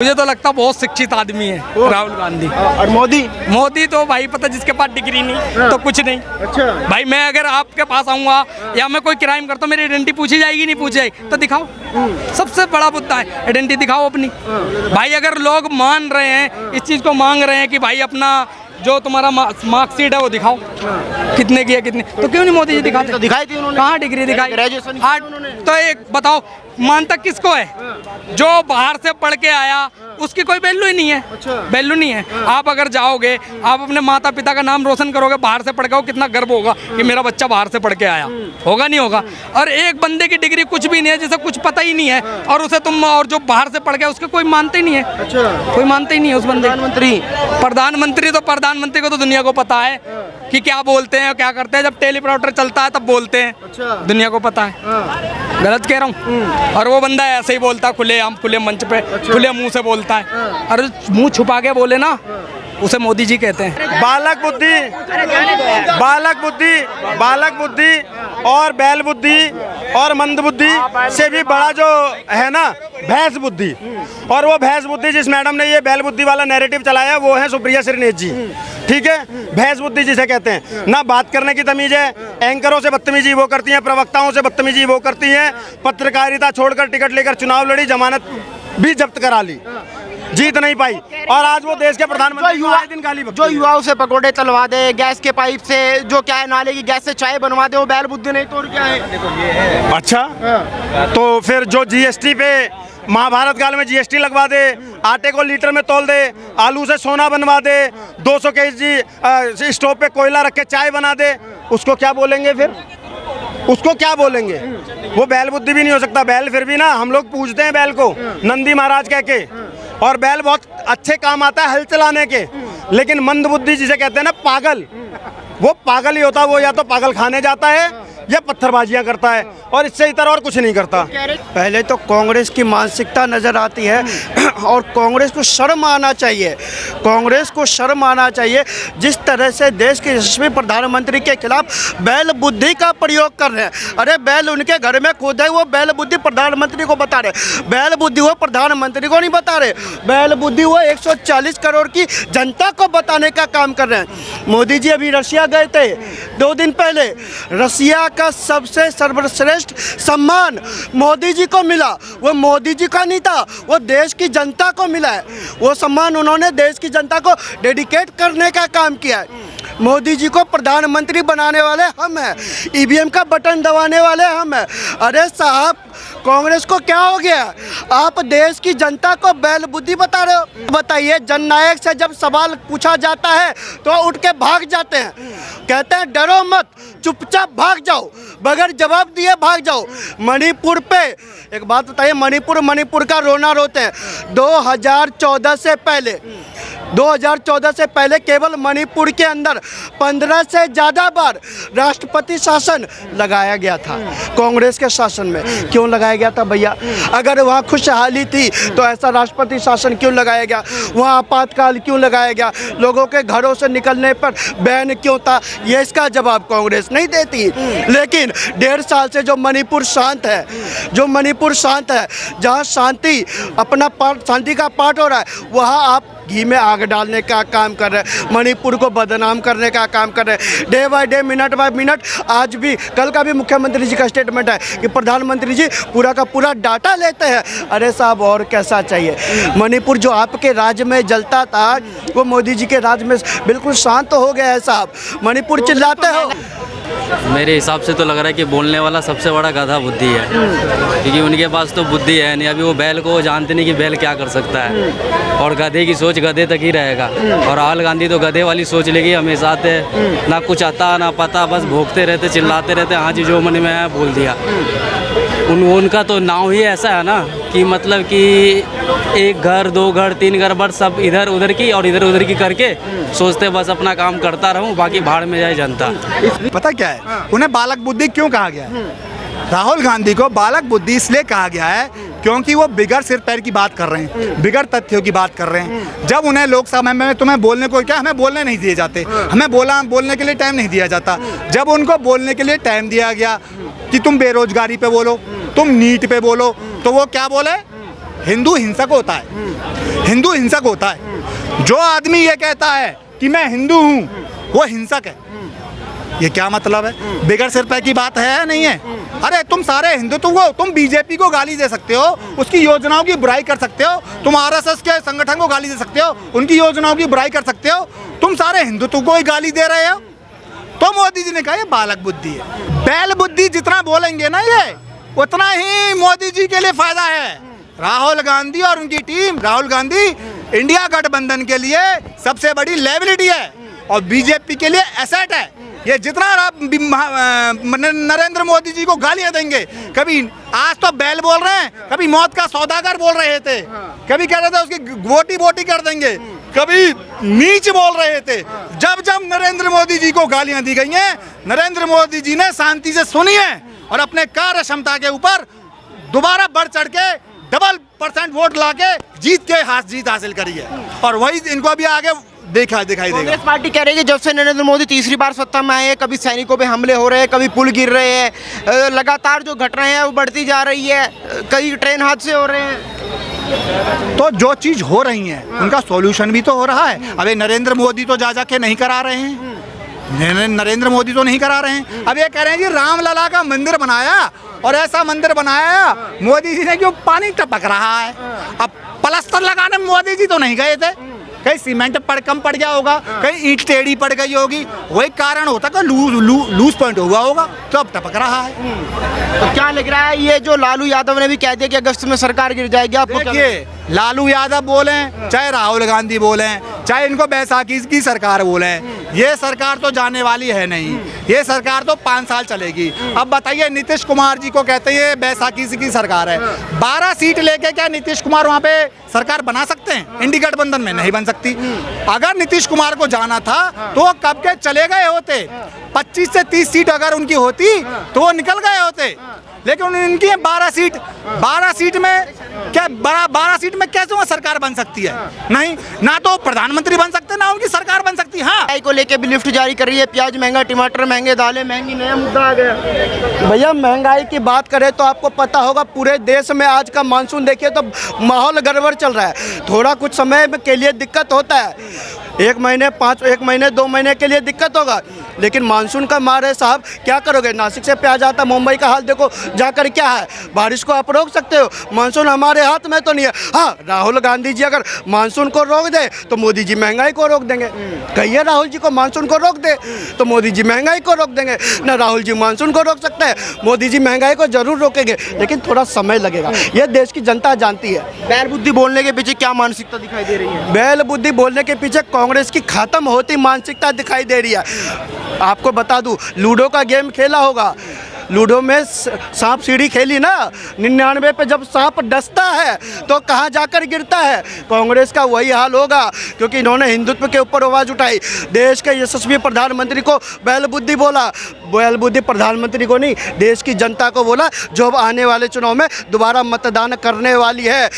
मुझे तो लगता बहुत शिक्षित आदमी है राहुल गांधी। और मोदी तो भाई पता जिसके पास डिग्री नहीं तो कुछ नहीं। अच्छा भाई मैं अगर आपके पास आऊंगा या मैं कोई क्राइम करता हूँ मेरी आइडेंटिटी पूछी जाएगी नहीं पूछी जाएगी तो दिखाओ। सबसे बड़ा मुद्दा है आइडेंटिटी दिखाओ अपनी। भाई अगर लोग मान रहे हैं इस चीज़ को मांग रहे हैं कि भाई अपना जो तुम्हारा मार्कशीट है वो दिखाओ कितने की है कितने, तो क्यों नहीं मोदी जी दिखाते? तो दिखाई थी उन्होंने। कहाँ डिग्री दिखाई? ग्रेजुएशन हाँ तो एक बताओ मानता किसको है? जो बाहर से पढ़ के आया उसकी कोई वैल्यू ही नहीं है। अच्छा। वैल्यू नहीं है। आप अगर जाओगे आप अपने माता पिता का नाम रोशन करोगे बाहर से पढ़ के, कितना गर्व होगा कि मेरा बच्चा बाहर से पढ़ के आया। होगा नहीं होगा? और एक बंदे की डिग्री कुछ भी नहीं है जिसे कुछ पता ही नहीं है और उसे तुम और जो बाहर से पढ़ गया उसके कोई मानते ही नहीं है। अच्छा कोई मानते ही नहीं है उस बंदे। प्रधानमंत्री को तो दुनिया को पता है कि क्या बोलते हैं और क्या करते हैं। जब टेलीप्रोम्प्टर चलता है तब बोलते हैं। अच्छा। दुनिया को पता है। गलत कह रहा हूँ? और वो बंदा ऐसे ही बोलता है खुले आम खुले मंच पे। अच्छा। खुले मुंह से बोलता है। अरे मुंह छुपा के बोले ना उसे मोदी जी कहते हैं। बालक बुद्धि और बैल बुद्धि और मंद बुद्धि से भी बड़ा जो है ना भैंस बुद्धि। और वो भैंस बुद्धि जिस मैडम ने ये बैल बुद्धि वाला नैरेटिव चलाया वो है सुप्रिया श्रीनेश जी। ठीक है, भैंस बुद्धि जिसे कहते हैं ना, बात करने की तमीज है। एंकरों से बदतमीजी वो करती हैं, प्रवक्ताओं से बदतमीजी वो करती हैं। पत्रकारिता छोड़कर टिकट लेकर चुनाव लड़ी, जमानत भी जब्त करा ली, जीत नहीं पाई। और आज वो देश के प्रधानमंत्री जो युवाओं से पकौड़े तलवा दे, गैस के पाइप से, जो क्या है नाले की गैस से चाय बनवा दे, वो बैल बुद्धि नहीं तो और क्या है? अच्छा तो फिर जो जीएसटी पे महाभारत काल में जीएसटी लगवा दे, आटे को लीटर में तौल दे, आलू से सोना बनवा दे, 200 केजी स्टोव पे कोयला रख के चाय बना दे, उसको क्या बोलेंगे फिर? उसको क्या बोलेंगे? वो बैल बुद्धि भी नहीं हो सकता। बैल फिर भी ना हम लोग पूजते हैं बैल को नंदी महाराज कह के, और बैल बहुत अच्छे काम आता है हल चलाने के। लेकिन मंद बुद्धि जिसे कहते हैं ना पागल, वो पागल ही होता है। वो या तो पागल खाने जाता है या पत्थरबाजियां करता है और इससे इतर और कुछ नहीं करता। पहले तो कांग्रेस की मानसिकता नजर आती है और कांग्रेस को शर्म आना चाहिए। कांग्रेस को शर्म आना चाहिए जिस तरह से देश के यशस्वी प्रधानमंत्री के खिलाफ बैल बुद्धि का प्रयोग कर रहे हैं। अरे बैल उनके घर में खुद है, वो बैल बुद्धि प्रधानमंत्री को बता रहे। बैल बुद्धि वो प्रधानमंत्री को नहीं बता रहे, बैल बुद्धि वो 140 करोड़ की जनता को बताने का काम कर रहे हैं। मोदी जी अभी रशिया गए थे 2 दिन पहले। रशिया का सबसे सर्वश्रेष्ठ सम्मान मोदी जी को मिला। वो मोदी जी का नहीं था, वो देश की जनता को मिला है। वो सम्मान उन्होंने देश की जनता को डेडिकेट करने का काम किया है। मोदी जी को प्रधानमंत्री बनाने वाले हम हैं, ईवीएम का बटन दबाने वाले हम हैं। अरे साहब कांग्रेस को क्या हो गया? आप देश की जनता को बैल बुद्धि बता रहे हो। बताइए, जननायक से जब सवाल पूछा जाता है तो उठ के भाग जाते हैं, कहते हैं डरो मत, चुपचाप भाग जाओ, बगैर जवाब दिए भाग जाओ। मणिपुर पे एक बात बताइए, मणिपुर का रोना रोते हैं। 2014 से पहले केवल मणिपुर के अंदर 15 से ज़्यादा बार राष्ट्रपति शासन लगाया गया था कांग्रेस के शासन में। क्यों लगाया गया था भैया? अगर वहाँ खुशहाली थी तो ऐसा राष्ट्रपति शासन क्यों लगाया गया? वहाँ आपातकाल क्यों लगाया गया? लोगों के घरों से निकलने पर बैन क्यों था? ये इसका जवाब कांग्रेस नहीं देती। लेकिन 1.5 साल से जो मणिपुर शांत है, जहाँ शांति का पाठ हो रहा है, वहाँ आप घी में आग डालने का काम कर रहे हैं, मणिपुर को बदनाम करने का काम कर रहे हैं। Day by day, minute by minute, आज भी कल का भी मुख्यमंत्री जी का स्टेटमेंट है कि प्रधानमंत्री जी पूरा का पूरा डाटा लेते हैं। अरे साहब और कैसा चाहिए? मणिपुर जो आपके राज्य में जलता था वो मोदी जी के राज्य में बिल्कुल शांत हो गया है साहब। मणिपुर चिल्लाते हो। मेरे हिसाब से तो लग रहा है कि बोलने वाला सबसे बड़ा गधा बुद्धि है, क्योंकि उनके पास तो बुद्धि है नहीं। अभी वो बैल को जानते नहीं कि बैल क्या कर सकता है, और गधे की सोच गधे तक ही रहेगा। और राहुल गांधी तो गधे वाली सोच लेगी हमेशा से, ना कुछ आता ना पता, बस भोंकते रहते, चिल्लाते रहते, हाँ जी जो मन में है बोल दिया। उनका तो नाव ही ऐसा है ना कि मतलब कि 1 घर 2 घर 3 घर बट सब इधर उधर की और इधर उधर की करके सोचते बस अपना काम करता रहूं, बाकी भाड़ में जाए जनता। पता क्या है उन्हें बालक बुद्धि क्यों कहा गया है? राहुल गांधी को बालक बुद्धि इसलिए कहा गया है क्योंकि वो बिगड़ सिर पैर की बात कर रहे हैं, बिगड़ तथ्यों की बात कर रहे हैं। जब उन्हें लोकसभा में तुम्हें बोलने को क्या, हमें बोलने नहीं दिए जाते, हमें बोलने के लिए टाइम नहीं दिया जाता। जब उनको बोलने के लिए टाइम दिया गया कि तुम बेरोजगारी पे बोलो, तुम नीट पे बोलो, तो वो क्या बोले? हिंदू हिंसक होता है, हिंदू हिंसक होता है। जो आदमी ये कहता है कि मैं हिंदू हूँ वो हिंसक है। ये क्या मतलब है? बिगर सिर पैर की बात है या नहीं है? अरे तुम सारे हिंदुत्व को, तुम बीजेपी को गाली दे सकते हो, उसकी योजनाओं की बुराई कर सकते हो, तुम आरएसएस के संगठन को गाली दे सकते हो, उनकी योजनाओं की बुराई कर सकते हो, तुम सारे हिंदुत्व को ही गाली दे रहे हो। तो मोदी जी ने कहा ये बालक बुद्धि है। बैल बुद्धि जितना बोलेंगे ना ये, उतना ही मोदी जी के लिए फायदा है। राहुल गांधी और उनकी टीम, राहुल गांधी इंडिया गठबंधन के लिए सबसे बड़ी लायबिलिटी है और बीजेपी के लिए एसेट है। ये जितना नरेंद्र मोदी जी को गालियां देंगे, कभी आज तो बैल बोल रहे हैं, कभी मौत का सौदागर बोल रहे थे, कभी कह रहे थे उसकी बोटी बोटी कर देंगे, कभी नीच बोल रहे थे। जब जब नरेंद्र मोदी जी को गालियां दी गई हैं, नरेंद्र मोदी जी ने शांति से सुनी है और अपने कार्य क्षमता के ऊपर दोबारा बढ़ चढ़ के डबल% वोट लाके जीत हासिल करी है और वही इनको भी आगे दिखाई देगा। कांग्रेस पार्टी कह रही है कि जब से नरेंद्र मोदी तीसरी बार सत्ता में आए हैं, कभी सैनिकों पे हमले हो रहे हैं, कभी पुल गिर रहे हैं, लगातार जो घटनाएं हैं वो बढ़ती जा रही है, कई ट्रेन हादसे हो रहे हैं। तो जो चीज हो रही है उनका सॉल्यूशन भी तो हो रहा है। अबे नरेंद्र मोदी तो जा के नहीं करा रहे हैं, नरेंद्र मोदी तो नहीं करा रहे हैं। अब ये कह रहे हैं जी रामलला का मंदिर बनाया और ऐसा मंदिर बनाया मोदी जी ने क्यों पानी टपक रहा है। अब प्लास्टर लगाने मोदी जी तो नहीं गए थे, कहीं सीमेंट कम पड़ गया होगा, कहीं ईंट टेढ़ी पड़ गई होगी, वही कारण होता कि लूज पॉइंट हुआ होगा तो अब टपक रहा है। तो क्या लग रहा है ये जो लालू यादव ने भी कह दिया कि अगस्त में सरकार गिर जाएगी, आपको क्या देखिए लालू यादव बोले चाहे राहुल गांधी बोले चाहे इनको बैसाखी की सरकार बोले, ये सरकार तो जाने वाली है नहीं, ये सरकार तो 5 साल चलेगी। अब बताइए नीतीश कुमार जी को कहते हैं बैसाखी की सरकार है, 12 सीट लेके क्या नीतीश कुमार वहाँ पे सरकार बना सकते हैं? इंडी गठबंधन में नहीं बन सकती। अगर नीतीश कुमार को जाना था तो वो कब के चले गए होते, 25 से 30 सीट अगर उनकी होती तो वो निकल गए होते, लेकिन इनकी 12 सीट में क्या 12 सीट में कैसे वो सरकार बन सकती है? नहीं, ना तो प्रधानमंत्री बन सकते ना उनकी सरकार बन सकती। हाँ, महंगाई को लेके भी लिफ्ट जारी कर रही है, प्याज महंगा, टमाटर महंगे, दालें महंगी, नया मुद्दा आ गया। भैया महंगाई की बात करें तो आपको पता होगा पूरे देश में आज का मानसून देखिए तो माहौल गड़बड़ चल रहा है। थोड़ा कुछ समय के लिए दिक्कत होता है, 1 महीने 2 महीने के लिए दिक्कत होगा, लेकिन मानसून का मार है साहब, क्या करोगे? नासिक से प्याज आता, मुंबई का हाल देखो जाकर क्या है। बारिश को आप रोक सकते हो, मानसून हमारे हाथ में तो नहीं है। हाँ, राहुल गांधी जी अगर मानसून को रोक दे तो मोदी जी महंगाई को रोक देंगे। कहिए राहुल जी को मानसून को रोक दे तो मोदी जी महंगाई को रोक देंगे। ना राहुल जी मानसून को रोक सकते हैं, मोदी जी महंगाई को जरूर रोकेंगे, लेकिन थोड़ा समय लगेगा। यह देश की जनता जानती है। बैल बुद्धि बोलने के पीछे क्या मानसिकता दिखाई दे रही है? बैल बुद्धि बोलने के पीछे कांग्रेस की खत्म होती मानसिकता दिखाई दे रही है। आपको बता दूं, लूडो का गेम खेला होगा, लूडो में सांप सीढ़ी खेली ना, 99 पे जब सांप डसता है तो कहाँ जाकर गिरता है। कांग्रेस का वही हाल होगा, क्योंकि इन्होंने हिंदुत्व के ऊपर आवाज़ उठाई, देश के यशस्वी प्रधानमंत्री को बैल बुद्धि बोला। बैल बुद्धि प्रधानमंत्री को नहीं, देश की जनता को बोला, जो अब आने वाले चुनाव में दोबारा मतदान करने वाली है।